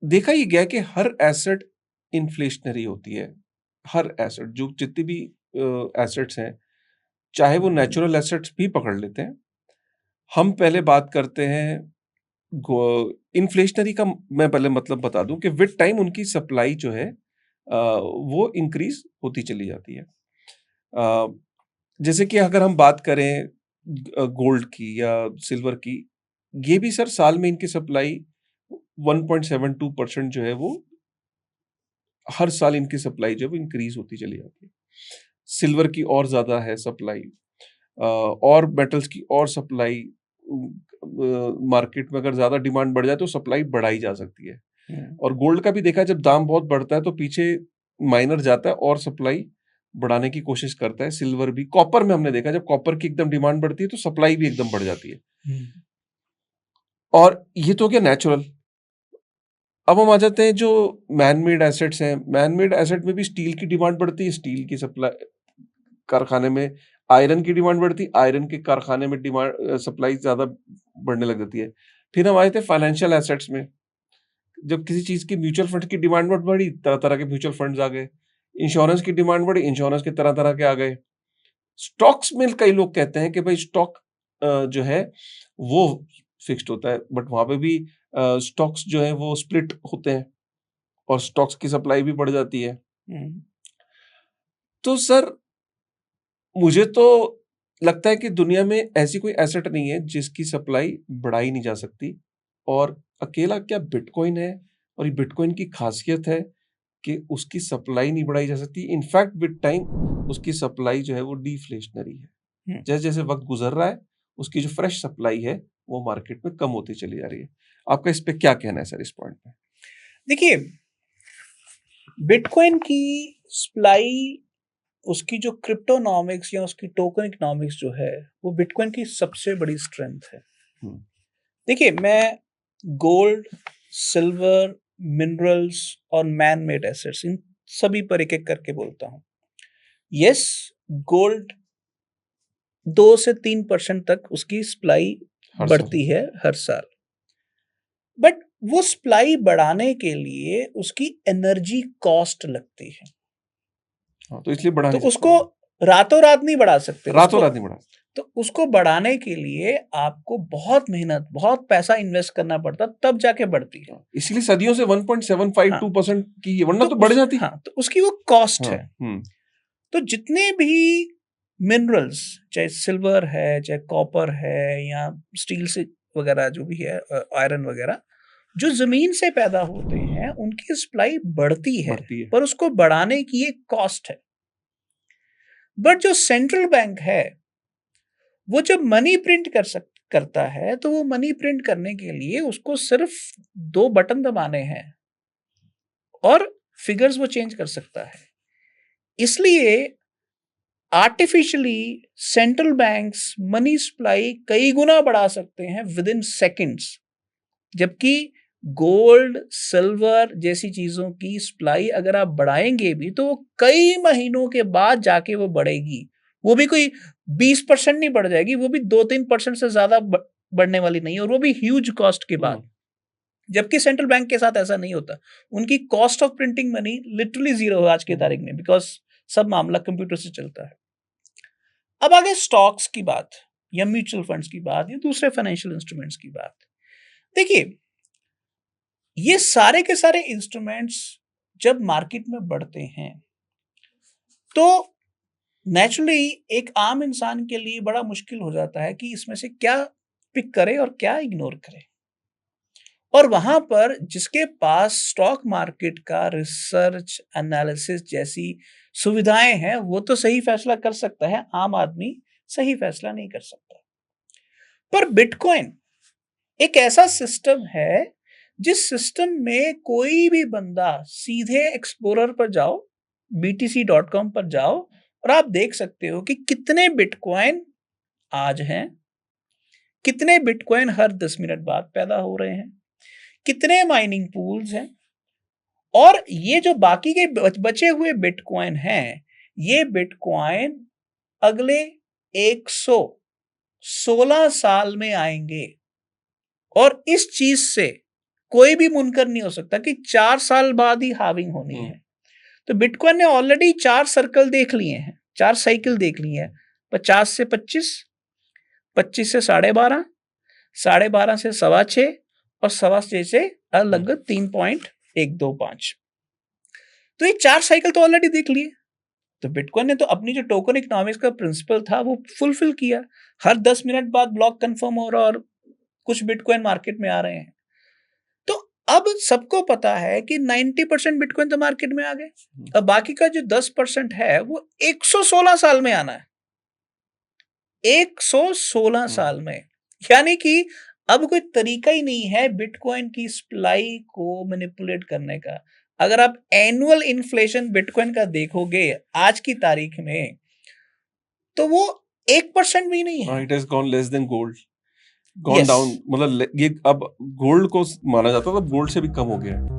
देखा ही गया कि हर एसेट इन्फ्लेशनरी होती है। हर एसेट, जो जितनी भी एसेट्स हैं, चाहे वो नेचुरल एसेट्स भी पकड़ लेते हैं। हम पहले बात करते हैं इन्फ्लेशनरी का। मैं पहले मतलब बता दूं कि विद टाइम उनकी सप्लाई जो है वो इंक्रीज होती चली जाती है। अ, जैसे कि अगर हम बात करें गोल्ड की या सिल्वर की, ये भी सर साल में इनकी सप्लाई 1.72% जो है वो हर साल इनकी सप्लाई जो है वो इंक्रीज होती चली जाती है। सिल्वर की और ज्यादा है सप्लाई, और मेटल्स की और सप्लाई। मार्केट में अगर ज्यादा डिमांड बढ़ जाए तो सप्लाई बढ़ाई जा सकती है। और गोल्ड का भी देखा है, जब दाम बहुत बढ़ता है तो पीछे माइनर जाता है और सप्लाई बढ़ाने की कोशिश करता है। सिल्वर भी, कॉपर में हमने देखा, जब कॉपर की एकदम डिमांड बढ़ती है तो सप्लाई भी एकदम बढ़ जाती है। और ये तो हो गया नेचुरल। अब हम आ जाते हैं जो मैन मेड एसेट्स हैं। मैन मेड एसेट में भी स्टील की डिमांड बढ़ती है, स्टील की सप्लाई कारखाने में। आयरन की डिमांड बढ़ती है, आयरन के कारखाने में डिमांड सप्लाई ज्यादा बढ़ने लग जाती है। फिर हम आए थे फाइनेंशियल एसेट्स में। जब किसी चीज की म्यूचुअल फंड की डिमांड बढ़ी, तरह तरह के म्यूचुअल फंड्स आ गए। इंश्योरेंस की डिमांड बढ़ी, इंश्योरेंस के तरह तरह के आ गए। स्टॉक्स में कई लोग कहते हैं कि भाई स्टॉक जो है वो फिक्स्ड होता है, बट वहां पे भी स्टॉक्स जो है वो स्प्लिट होते हैं और स्टॉक्स की सप्लाई भी बढ़ जाती है। तो सर, मुझे तो लगता है कि दुनिया में ऐसी कोई एसेट नहीं है जिसकी सप्लाई बढ़ाई नहीं जा सकती। और अकेला क्या बिटकॉइन है, और ये बिटकॉइन की खासियत है कि उसकी सप्लाई नहीं बढ़ाई जा सकती। इनफैक्ट विद टाइम उसकी सप्लाई जो है वो डिफ्लेशनरी है। जैसे जैसे वक्त गुजर रहा है, उसकी जो फ्रेश सप्लाई है वो मार्केट में कम होती चली जा रही है। आपका इस पे क्या कहना है सर, इस पॉइंट पे? देखिए, बिटकॉइन की सप्लाई, उसकी जो क्रिप्टोनॉमिक्स या उसकी टोकन इकोनॉमिक्स जो है, वो बिटकॉइन की सबसे बड़ी स्ट्रेंथ है। देखिए, मैं गोल्ड, सिल्वर, मिनरल्स और मैन मेड एसेट्स, इन सभी पर एक एक करके बोलता हूं। यस, गोल्ड 2 से 3% तक उसकी सप्लाई बढ़ती है हर साल, बट वो सप्लाई बढ़ाने के लिए उसकी एनर्जी कॉस्ट लगती है। तो इसलिए बढ़ा तो नहीं सकते उसको रातों रात नहीं बढ़ा सकते। रातों रात नहीं बढ़ा। तो उसको बढ़ाने के लिए आपको बहुत मेहनत, बहुत पैसा इन्वेस्ट करना पड़ता, तब जाके बढ़ती है। इसलिए सदियों से 1.752% की है, वरना तो बढ़ जाती। हाँ, तो उसकी वो कॉस्ट हाँ, है। तो जितने भी मिनरल्स, चाहे सिल्वर है, चाहे कॉपर है, या स्टील से वगैरह जो भी है, आयरन वगैरह, जो जमीन से पैदा होते हैं, उनकी सप्लाई बढ़ती है, पर उसको बढ़ाने की एक कॉस्ट है। बट जो सेंट्रल बैंक है, वो जब मनी प्रिंट करता है, तो वो मनी प्रिंट करने के लिए उसको सिर्फ 2 बटन दबाने हैं और फिगर्स वो चेंज कर सकता है। इसलिए artificially central banks money supply कई गुना बढ़ा सकते हैं विद इन सेकेंड्स, जबकि गोल्ड, सिल्वर जैसी चीजों की सप्लाई अगर आप बढ़ाएंगे भी, तो वो कई महीनों के बाद जाके वो बढ़ेगी। वो भी कोई 20% नहीं बढ़ जाएगी, वो भी 2-3% से ज्यादा बढ़ने वाली नहीं है, और वो भी ह्यूज कॉस्ट के बाद। जबकि सेंट्रल बैंक के साथ ऐसा नहीं होता। उनकी cost of printing money literally zero है आज की तारीख में, बिकॉज सब मामला कंप्यूटर से चलता है। अब आगे स्टॉक्स की बात, या म्यूचुअल फंड्स की बात, या दूसरे फाइनेंशियल इंस्ट्रूमेंट्स की बात। देखिए, ये सारे के सारे इंस्ट्रूमेंट्स जब मार्केट में बढ़ते हैं, तो नेचुरली एक आम इंसान के लिए बड़ा मुश्किल हो जाता है कि इसमें से क्या पिक करे और क्या इग्नोर करे। और वहां पर जिसके पास स्टॉक मार्केट का रिसर्च एनालिसिस जैसी सुविधाएं हैं, वो तो सही फैसला कर सकता है, आम आदमी सही फैसला नहीं कर सकता। पर बिटकॉइन एक ऐसा सिस्टम है जिस सिस्टम में कोई भी बंदा सीधे एक्सप्लोरर पर जाओ, btc.com पर जाओ, और आप देख सकते हो कि कितने बिटकॉइन आज हैं, कितने बिटकॉइन हर 10 मिनट बाद पैदा हो रहे हैं, कितने माइनिंग पूल्स हैं, और ये जो बाकी के बचे हुए बिटकॉइन हैं, ये बिटकॉइन अगले 116 साल में आएंगे। और इस चीज से कोई भी मुनकर नहीं हो सकता कि 4 साल बाद ही हाविंग होनी है। तो बिटकॉइन ने ऑलरेडी 4 सर्कल देख लिए हैं, 4 साइकिल देख ली है। 50 से 25, 25 से 12.5, 12.5 से 6.25 और 6.25 से लगभग 3.125। तो ये 4 साइकिल तो ऑलरेडी देख लिए। तो बिटकॉइन ने तो अपनी जो टोकन इकोनॉमिक्स का प्रिंसिपल था वो फुलफिल किया। हर 10 मिनट बाद ब्लॉक कंफर्म हो रहा और कुछ बिटकॉइन मार्केट में आ रहे हैं। तो अब सबको पता है कि 90% बिटकॉइन तो मार्केट में आ गए। अब बाकी का जो 10% है वो 116 साल में आना है, 116 साल में। यानी कि अब कोई तरीका ही नहीं है बिटकॉइन की सप्लाई को मैनिपुलेट करने का। अगर आप एनुअल इन्फ्लेशन बिटकॉइन का देखोगे आज की तारीख में तो वो 1% भी नहीं है। It has gone less than gold, gone down. मतलब ये अब गोल्ड को माना जाता था, गोल्ड से भी कम हो गया है।